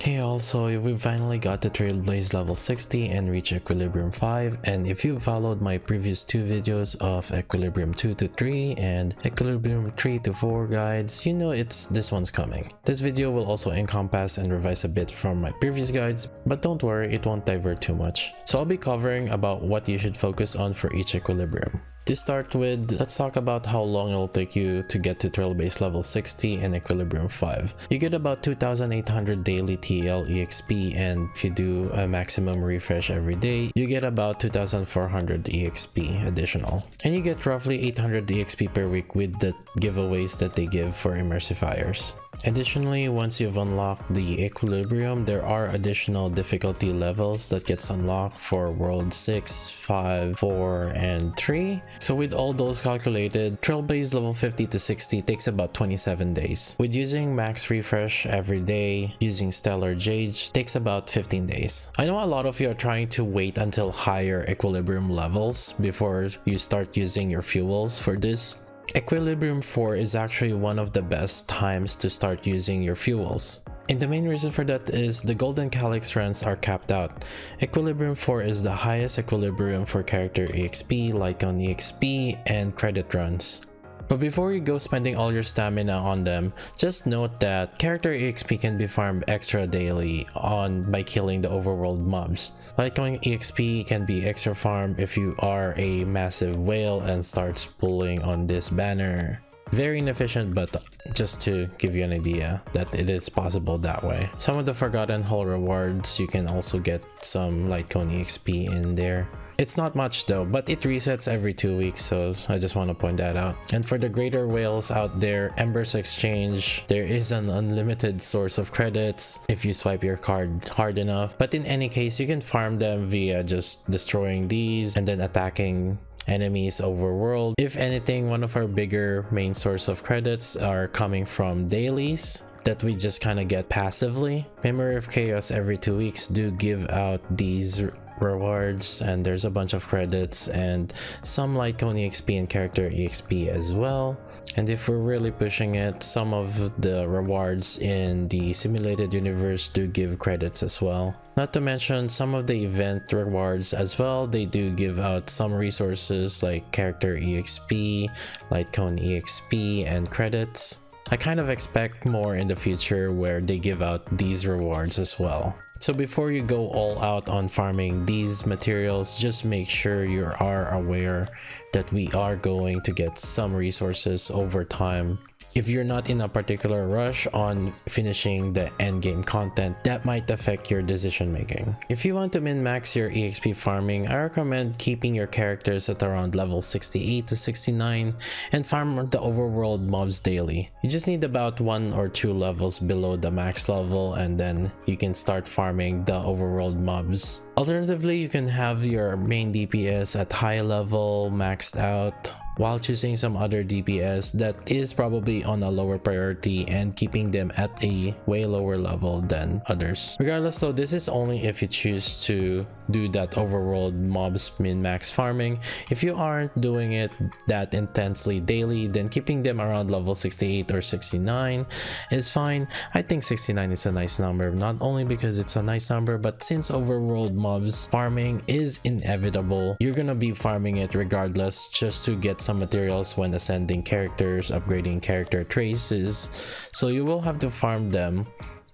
Hey, also, we finally got to Trailblaze level 60 and reach Equilibrium 5, and if you followed my previous two videos of Equilibrium 2 to 3 and Equilibrium 3 to 4 guides, you know this one's coming. This video will also encompass and revise a bit from my previous guides, but don't worry, it won't divert too much. So I'll be covering about what you should focus on for each Equilibrium. To start with, let's talk about how long it'll take you to get to Trailblaze level 60 and Equilibrium 5. You get about 2,800 daily TL EXP, and if you do a maximum refresh every day, you get about 2,400 EXP additional. And you get roughly 800 EXP per week with the giveaways that they give for immersifiers. Additionally, once you've unlocked the Equilibrium, there are additional difficulty levels that gets unlocked for World 6, 5, 4, and 3. So with all those calculated, Trailblaze level 50 to 60 takes about 27 days. With using max refresh every day, using Stellar Gauge takes about 15 days. I know a lot of you are trying to wait until higher Equilibrium levels before you start using your fuels for this. Equilibrium 4 is actually one of the best times to start using your fuels. And the main reason for that is the golden calyx runs are capped out. Equilibrium 4 is the highest equilibrium for character EXP, Lycon EXP, and credit runs. But before you go spending all your stamina on them, just note that character EXP can be farmed extra daily by killing the overworld mobs. Lycon EXP can be extra farmed if you are a massive whale and starts pulling on this banner. Very inefficient, but just to give you an idea that it is possible that way. Some of the Forgotten Hall rewards, you can also get some Lycon EXP in there. It's not much though, but it resets every 2 weeks, so I just want to point that out. And for the greater whales out there, Embers Exchange, there is an unlimited source of credits if you swipe your card hard enough. But in any case, you can farm them via just destroying these and then attacking enemies overworld. If anything, one of our bigger main source of credits are coming from dailies that we just kind of get passively. Memory of Chaos every 2 weeks do give out these rewards, and there's a bunch of credits and some Lycon EXP and character EXP as well. And if we're really pushing it, some of the rewards in the simulated universe do give credits as well. Not to mention some of the event rewards as well, they do give out some resources like character EXP, Lycon EXP, and credits. I kind of expect more in the future where they give out these rewards as well. So before you go all out on farming these materials, just make sure you are aware that we are going to get some resources over time. If you're not in a particular rush on finishing the endgame content, that might affect your decision making. If you want to min-max your EXP farming, I recommend keeping your characters at around level 68 to 69 and farm the overworld mobs daily. You just need about 1 or 2 levels below the max level, and then you can start farming the overworld mobs. Alternatively, you can have your main DPS at high level maxed out, while choosing some other DPS that is probably on a lower priority and keeping them at a way lower level than others. Regardless though, this is only if you choose to do that overworld mobs min-max farming. If you aren't doing it that intensely daily, then keeping them around level 68 or 69 is fine. I think 69 is a nice number, not only because it's a nice number, but since overworld mobs farming is inevitable, you're gonna be farming it regardless just to get some materials when ascending characters, upgrading character traces, so you will have to farm them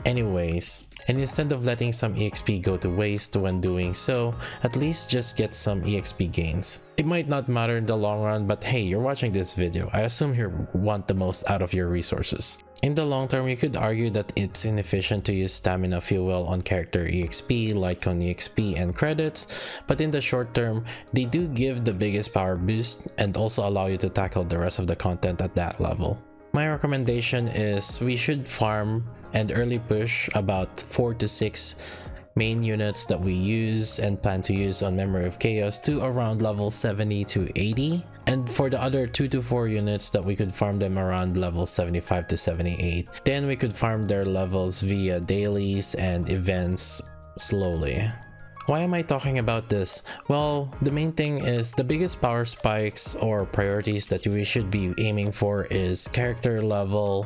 anyways. And instead of letting some EXP go to waste when doing so, at least just get some EXP gains. It might not matter in the long run, but hey, you're watching this video. I assume you want the most out of your resources. In the long term, you could argue that it's inefficient to use stamina fuel on character EXP, Lycon EXP, and credits, but in the short term, they do give the biggest power boost and also allow you to tackle the rest of the content at that level. My recommendation is we should farm and early push about 4 to 6 main units that we use and plan to use on Memory of Chaos to around level 70 to 80. And for the other 2 to 4 units that we could farm them around level 75 to 78. Then we could farm their levels via dailies and events slowly. Why am I talking about this? Well, the main thing is the biggest power spikes or priorities that we should be aiming for is character level,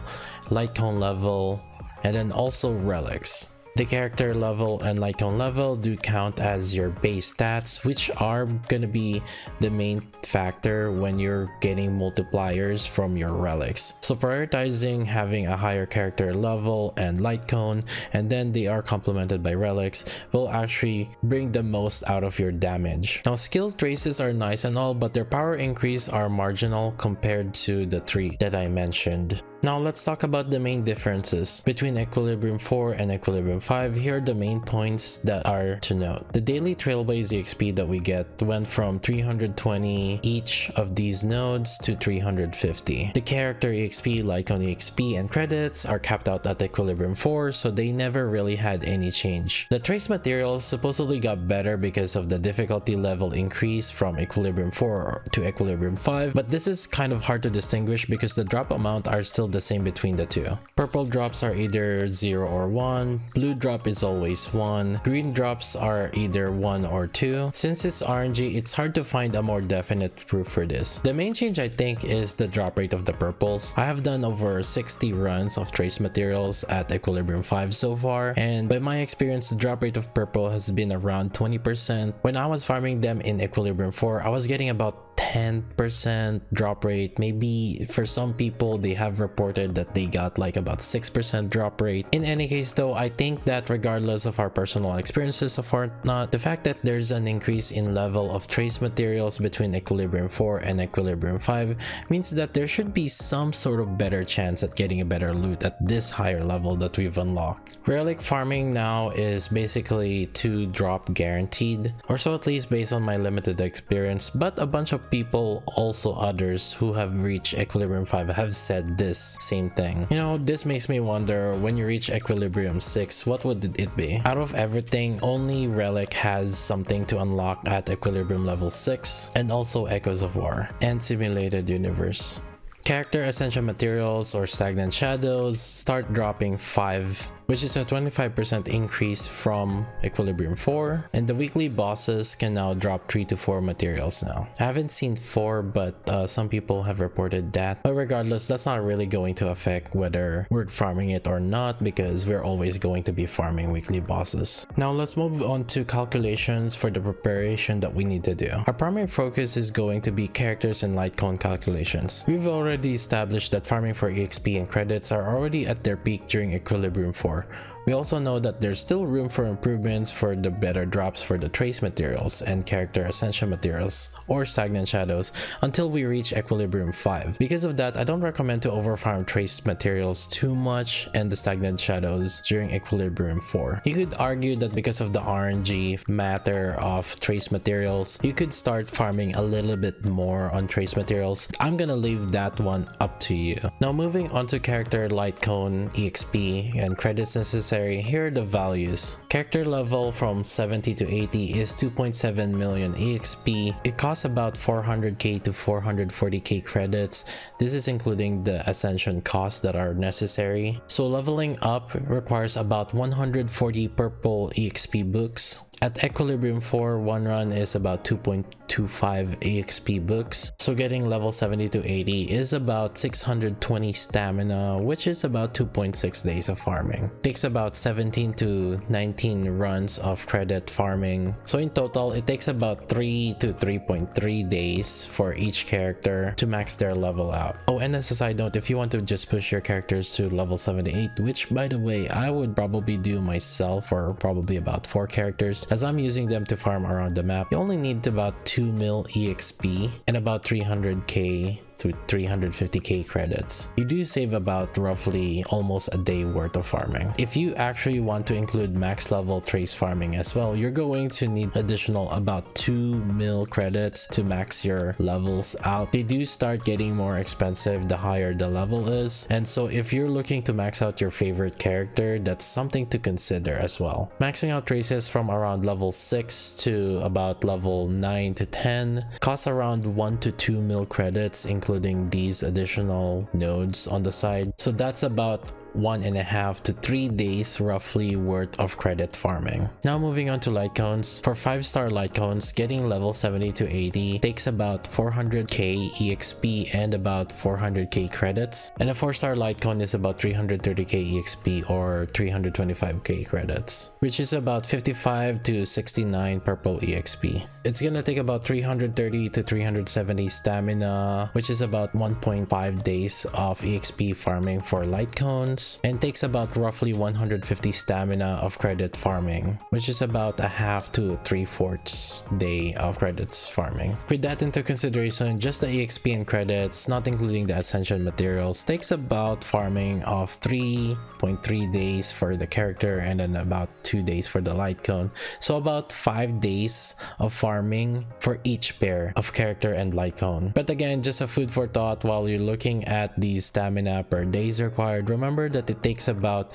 Lycon level, and then also relics. The character level and light cone level do count as your base stats, which are gonna be the main factor when you're getting multipliers from your relics. So prioritizing having a higher character level and light cone, and then they are complemented by relics, will actually bring the most out of your damage. Now skills traces are nice and all, but their power increase are marginal compared to the 3 that I mentioned. Now let's talk about the main differences between Equilibrium 4 and Equilibrium 5. Here are the main points that are to note. The daily Trailblaze EXP that we get went from 320 each of these nodes to 350. The character EXP, Lycon EXP, and credits are capped out at Equilibrium 4, so they never really had any change. The trace materials supposedly got better because of the difficulty level increase from Equilibrium 4 to Equilibrium 5, but this is kind of hard to distinguish because the drop amount are still the same between the two. Purple drops are either 0 or 1, blue drop is always 1, green drops are either 1 or 2. Since it's RNG, it's hard to find a more definite proof for this. The main change I think is the drop rate of the purples. I have done over 60 runs of trace materials at Equilibrium 5 so far, and by my experience the drop rate of purple has been around 20%. When I was farming them in Equilibrium 4, I was getting about 10% drop rate. Maybe for some people they have reported that they got like about 6% drop rate. In any case though, I think that regardless of our personal experiences of Fortnite, the fact that there's an increase in level of trace materials between Equilibrium 4 and Equilibrium 5 means that there should be some sort of better chance at getting a better loot at this higher level that we've unlocked. Relic farming now is basically 2 drop guaranteed, or so at least based on my limited experience, but a bunch of people, also others who have reached Equilibrium 5, have said this same thing. You know, this makes me wonder, when you reach Equilibrium 6, what would it be? Out of everything, only Relic has something to unlock at Equilibrium level 6, and also Echoes of War and Simulated Universe. Character Essential Materials or Stagnant Shadows start dropping 5, which is a 25% increase from Equilibrium 4, and the weekly bosses can now drop 3 to 4 materials now. I haven't seen 4, but some people have reported that. But regardless, that's not really going to affect whether we're farming it or not, because we're always going to be farming weekly bosses. Now let's move on to calculations for the preparation that we need to do. Our primary focus is going to be characters and light cone calculations. We've already established that farming for EXP and credits are already at their peak during Equilibrium 4. We also know that there's still room for improvements for the better drops for the trace materials and character essential materials or stagnant shadows until we reach Equilibrium 5. Because of that, I don't recommend to overfarm trace materials too much and the stagnant shadows during Equilibrium 4. You could argue that because of the RNG matter of trace materials, you could start farming a little bit more on trace materials. I'm gonna leave that one up to you. Now moving on to character light cone, EXP, and credits necessary. Here are the values. Character level from 70 to 80 is 2.7 million EXP. It costs about 400k to 440k credits. This is including the ascension costs that are necessary. So leveling up requires about 140 purple EXP books. At Equilibrium 4, one run is about 2.25 EXP books. So getting level 70 to 80 is about 620 stamina, which is about 2.6 days of farming. Takes about 17 to 19 runs of credit farming. So in total, it takes about 3 to 3.3 days for each character to max their level out. Oh, and as a side note, if you want to just push your characters to level 78, which by the way, I would probably do myself, or probably about 4 characters, as I'm using them to farm around the map, you only need about 2 mil EXP and about 300k to 350k credits. You do save about roughly almost a day worth of farming. If you actually want to include max level trace farming as well, you're going to need additional about 2 mil credits to max your levels out. They do start getting more expensive the higher the level is, and so if you're looking to max out your favorite character, that's something to consider as well. Maxing out traces from around level 6 to about level 9 to 10 costs around 1 to 2 mil credits, including these additional nodes on the side. So that's about 1.5 to 3 days roughly worth of credit farming. Now moving on to light cones. For 5-star light cones, getting level 70 to 80 takes about 400k EXP and about 400k credits, and a 4-star light cone is about 330k EXP or 325k credits, which is about 55 to 69 purple EXP. It's gonna take about 330 to 370 stamina, which is about 1.5 days of EXP farming for light cones, and takes about roughly 150 stamina of credit farming, which is about a half to 3/4 day of credits farming. With that into consideration, just the EXP and credits, not including the ascension materials, takes about farming of 3.3 days for the character and then about 2 days for the light cone. So about 5 days of farming for each pair of character and light cone. But again, just a food for thought while you're looking at the stamina per days required. Remember that it takes about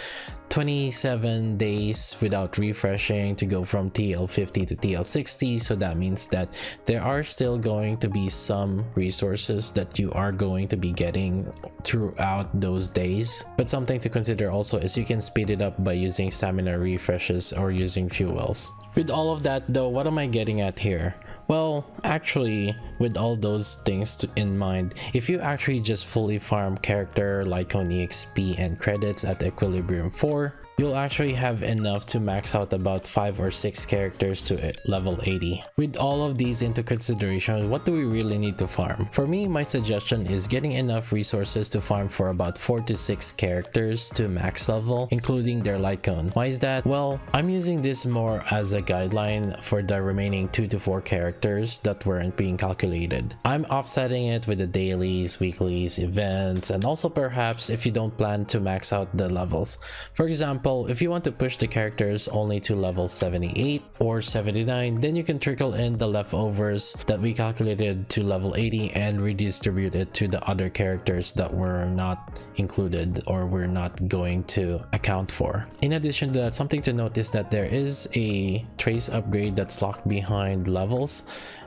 27 days without refreshing to go from TL50 to TL60, so that means that there are still going to be some resources that you are going to be getting throughout those days. But something to consider also is you can speed it up by using stamina refreshes or using fuels. With all of that though, what am I getting at here? Well, actually, with all those things in mind, if you actually just fully farm character, light cone EXP, and credits at Equilibrium 4, you'll actually have enough to max out about 5 or 6 characters to level 80. With all of these into consideration, what do we really need to farm? For me, my suggestion is getting enough resources to farm for about 4 to 6 characters to max level, including their light cone. Why is that? Well, I'm using this more as a guideline for the remaining 2 to 4 characters that weren't being calculated. I'm offsetting it with the dailies, weeklies, events, and also perhaps if you don't plan to max out the levels. For example, if you want to push the characters only to level 78 or 79, then you can trickle in the leftovers that we calculated to level 80 and redistribute it to the other characters that were not included or we're not going to account for. In addition to that, something to note is that there is a trace upgrade that's locked behind levels,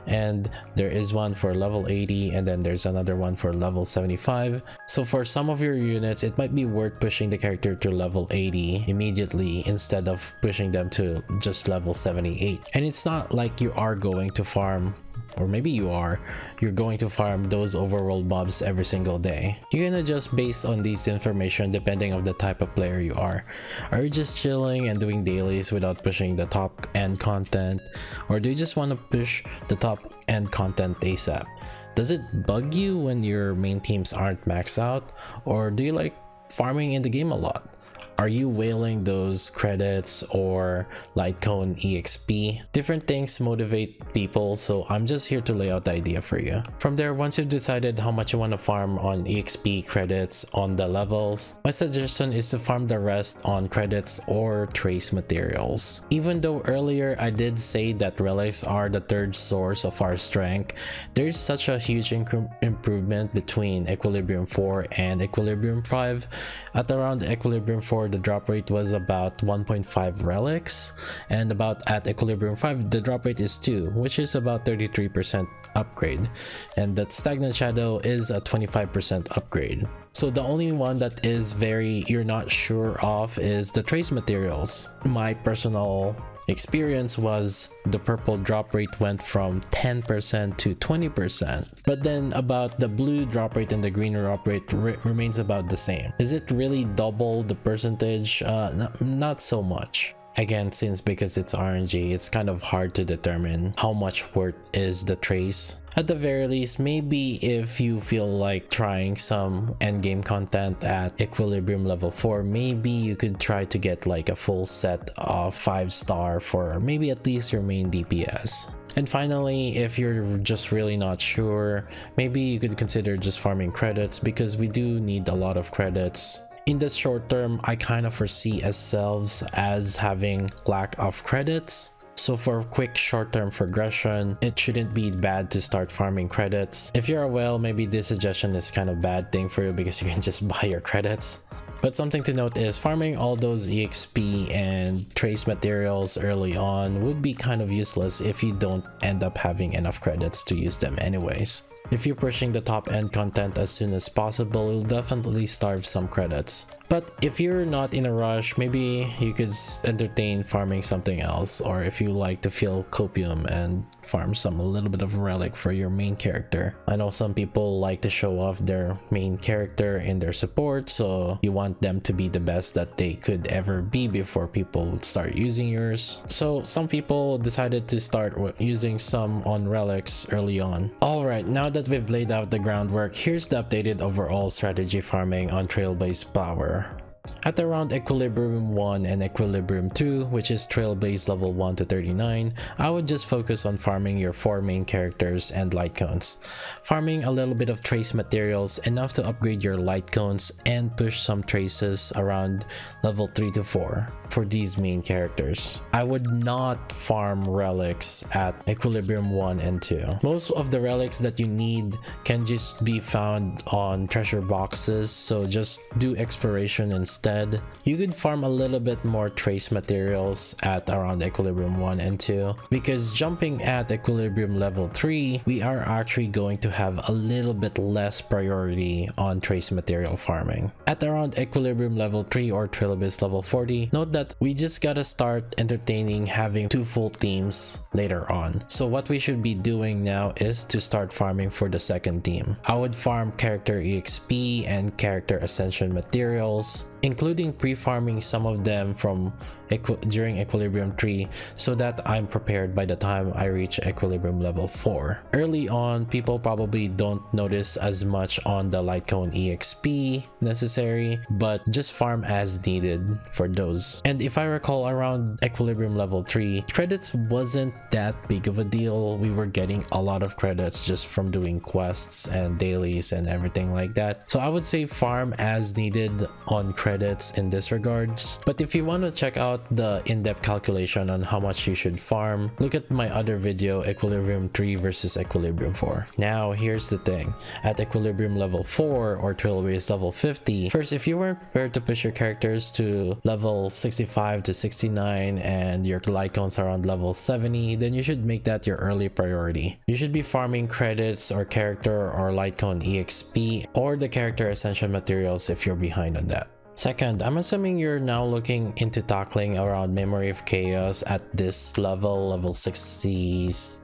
and there is one for level 80 and then there's another one for level 75. So for some of your units, it might be worth pushing the character to level 80 immediately instead of pushing them to just level 78. And it's not like you are going to farm, or maybe you're going to farm those overworld mobs every single day. You can adjust based on these information depending on the type of player you are. Are you just chilling and doing dailies without pushing the top end content, or do you just want to push the top end content ASAP? Does it bug you when your main teams aren't maxed out, or do you like farming in the game a lot? Are you whaling those credits or light cone EXP? Different things motivate people, so I'm just here to lay out the idea for you. From there, once you've decided how much you want to farm on EXP credits on the levels, my suggestion is to farm the rest on credits or trace materials. Even though earlier I did say that relics are the third source of our strength, there's such a huge improvement between Equilibrium 4 and Equilibrium 5. At around Equilibrium 4, the drop rate was about 1.5 relics, and at Equilibrium 5 the drop rate is 2, which is about 33% upgrade, and that Stagnant Shadow is a 25% upgrade. So the only one that is you're not sure of is the trace materials. My personal experience was the purple drop rate went from 10% to 20%, but then about the blue drop rate and the green drop rate remains about the same. Is it really double the percentage? Not so much. Again, because it's RNG, it's kind of hard to determine how much worth is the trace. At the very least, maybe if you feel like trying some endgame content at Equilibrium level 4, maybe you could try to get like a full set of 5-star for maybe at least your main DPS. And finally, if you're just really not sure, maybe you could consider just farming credits, because we do need a lot of credits. In the short term, I kind of foresee ourselves as having lack of credits. So for quick short-term progression, it shouldn't be bad to start farming credits. If you're a whale, maybe this suggestion is kind of bad thing for you because you can just buy your credits. But something to note is farming all those EXP and trace materials early on would be kind of useless if you don't end up having enough credits to use them anyways. If you're pushing the top end content as soon as possible, you'll definitely starve some credits. But if you're not in a rush, maybe you could entertain farming something else, or if you like to feel copium and farm a little bit of relic for your main character. I know some people like to show off their main character in their support, so you want them to be the best that they could ever be before people start using yours. So some people decided to start using some on relics early on. Alright, now that we've laid out the groundwork, here's the updated overall strategy farming on Trailblaze Power. At around Equilibrium 1 and Equilibrium 2, which is Trailblaze level 1 to 39, I would just focus on farming your 4 main characters and light cones. Farming a little bit of trace materials, enough to upgrade your light cones, and push some traces around level 3 to 4 for these main characters. I would not farm relics at Equilibrium 1 and 2. Most of the relics that you need can just be found on treasure boxes, so just do exploration instead. You could farm a little bit more trace materials at around Equilibrium 1 and 2, because jumping at Equilibrium level 3, we are actually going to have a little bit less priority on trace material farming. At around Equilibrium level 3 or Trailblaze level 40, note that we just gotta start entertaining having 2 full teams later on. So what we should be doing now is to start farming for the second team. I would farm character EXP and character ascension materials, including pre-farming some of them from during Equilibrium 3, so that I'm prepared by the time I reach Equilibrium level 4. Early on, people probably don't notice as much on the light cone EXP necessary, but just farm as needed for those. And if I recall, around Equilibrium level 3, credits wasn't that big of a deal. We were getting a lot of credits just from doing quests and dailies and everything like that. So I would say farm as needed on credits in this regards. But if you want to check out the in-depth calculation on how much you should farm, look at my other video, Equilibrium 3 versus Equilibrium 4. Now here's the thing, at Equilibrium level 4 or Trailblaze level 50, first, if you weren't prepared to push your characters to level 65 to 69 and your light cones around level 70, then you should make that your early priority. You should be farming credits or character or light cone EXP or the character ascension materials if you're behind on that. Second, I'm assuming you're now looking into tackling around Memory of Chaos at this level 65s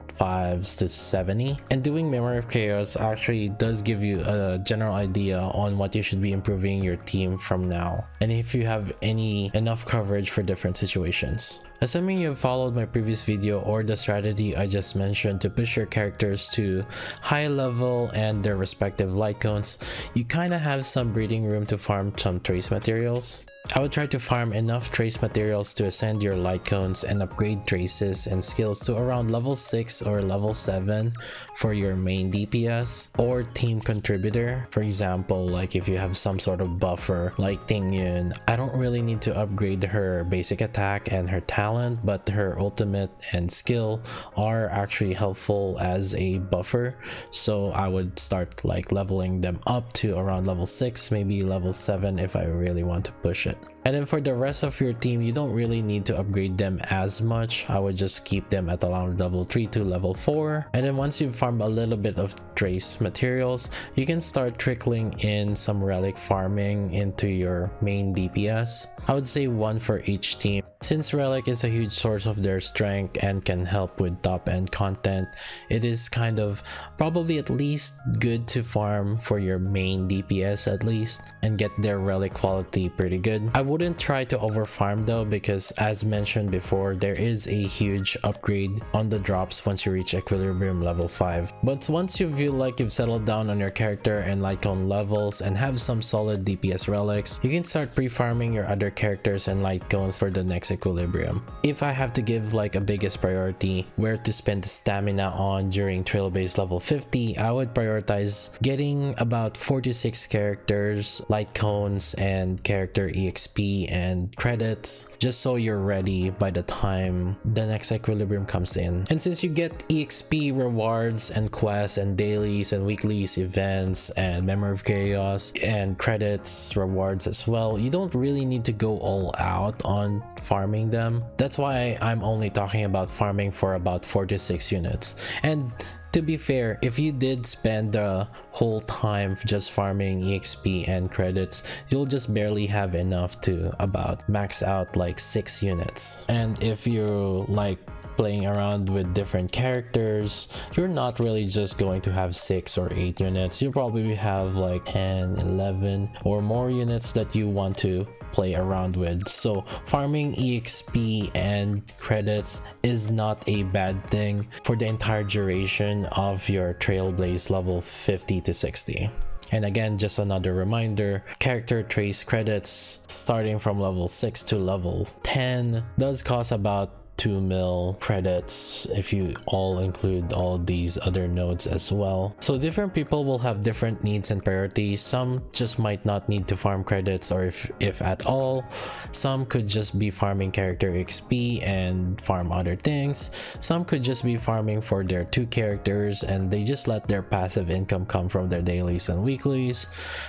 to 70, and doing Memory of Chaos actually does give you a general idea on what you should be improving your team from now, and if you have enough coverage for different situations. Assuming you've followed my previous video or the strategy I just mentioned to push your characters to high level and their respective light cones, you kinda have some breathing room to farm some trace materials. I would try to farm enough trace materials to ascend your light cones and upgrade traces and skills to around level 6 or level 7 for your main DPS or team contributor. For example, like if you have some sort of buffer like Tingyun, I don't really need to upgrade her basic attack and her talent, but her ultimate and skill are actually helpful as a buffer, so I would start like leveling them up to around level 6, maybe level 7 if I really want to push it. And then for the rest of your team, you don't really need to upgrade them as much. I would just keep them at around level 3 to level 4. And then once you've farmed a little bit of trace materials, you can start trickling in some relic farming into your main DPS. I would say 1 for each team. Since relic is a huge source of their strength and can help with top end content, it is kind of probably at least good to farm for your main DPS at least and get their relic quality pretty good. I wouldn't try to over farm though, because as mentioned before, there is a huge upgrade on the drops once you reach Equilibrium level 5. But once you feel like you've settled down on your character and light cone levels and have some solid DPS relics, you can start pre-farming your other characters and light cones for the next Equilibrium. If I have to give like a biggest priority where to spend the stamina on during Trailblaze level 50, I would prioritize getting about 4 to 6 characters, light cones, and character EXP and credits, just so you're ready by the time the next Equilibrium comes in. And since you get EXP rewards and quests and dailies and weeklies, events and Memory of Chaos and credits rewards as well, you don't really need to go all out on farming them. That's why I'm only talking about farming for about 4 to 6 units. And To be fair, if you did spend the whole time just farming EXP and credits, you'll just barely have enough to about max out like 6 units. And if you like playing around with different characters, you're not really just going to have 6 or 8 units. You'll probably have like 10, 11 or more units that you want to play around with. So farming EXP and credits is not a bad thing for the entire duration of your Trailblaze level 50 to 60. And again, just another reminder, character trace credits starting from level 6 to level 10 does cost about 2 mil credits if you all include all these other nodes as well. So different people will have different needs and priorities. Some just might not need to farm credits, or if at all. Some could just be farming character XP and farm other things. Some could just be farming for their 2 characters and they just let their passive income come from their dailies and weeklies.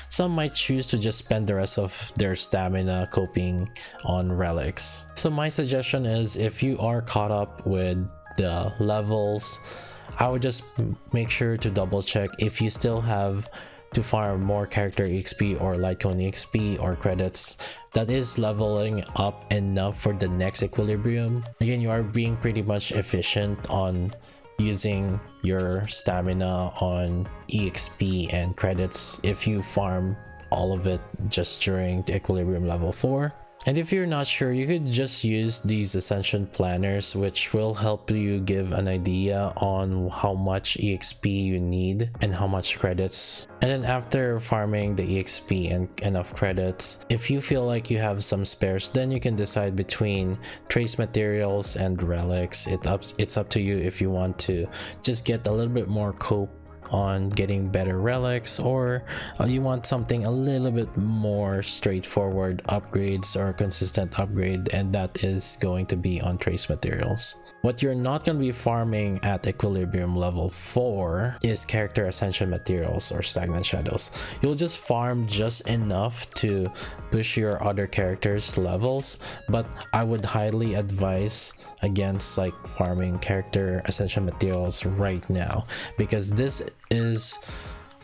Some might choose to just spend the rest of their stamina coping on relics. So my suggestion is, if you are caught up with the levels, I would just make sure to double check if you still have to farm more character XP or Litecoin XP or credits that is leveling up enough for the next equilibrium. Again, you are being pretty much efficient on using your stamina on EXP and credits if you farm all of it just during the equilibrium level 4. And if you're not sure, you could just use these ascension planners, which will help you give an idea on how much EXP you need and how much credits. And then after farming the EXP and enough credits, if you feel like you have some spares, then you can decide between trace materials and relics. It's up to you if you want to just get a little bit more cope on getting better relics, or you want something a little bit more straightforward upgrades or consistent upgrade, and that is going to be on trace materials. What you're not going to be farming at equilibrium level 4 is character ascension materials or stagnant shadows. You'll just farm just enough to push your other characters levels, but I would highly advise against like farming character ascension materials right now, because this is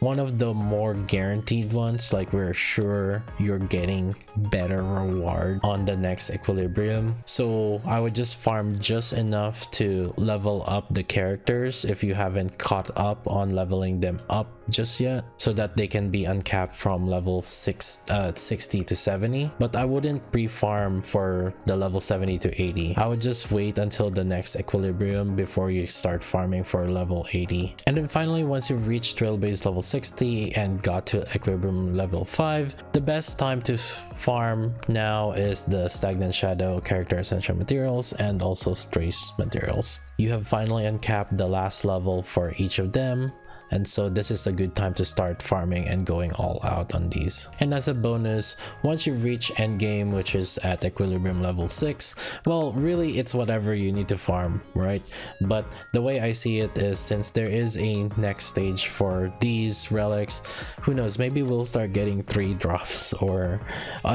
one of the more guaranteed ones. Like, we're sure you're getting better reward on the next equilibrium. So I would just farm just enough to level up the characters if you haven't caught up on leveling them up just yet, so that they can be uncapped from level 60 to 70. But I wouldn't pre-farm for the level 70 to 80. I would just wait until the next equilibrium before you start farming for level 80. And then finally, once you've reached Trailblaze level 60 and got to equilibrium level 5, the best time to farm now is the stagnant shadow, character ascension materials, and also trace materials. You have finally uncapped the last level for each of them, and so this is a good time to start farming and going all out on these. And as a bonus, once you've reached endgame, which is at equilibrium level 6, well, really it's whatever you need to farm, right? But the way I see it is, since there is a next stage for these relics, who knows, maybe we'll start getting 3 drops or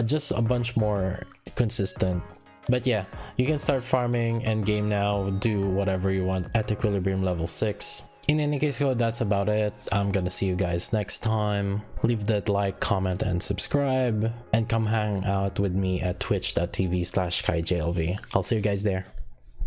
just a bunch more consistent. But yeah, you can start farming endgame now, do whatever you want at equilibrium level 6. In any case, that's about it. I'm gonna see you guys next time. Leave that like, comment, and subscribe, and come hang out with me at twitch.tv/KaiJLV. I'll see you guys there.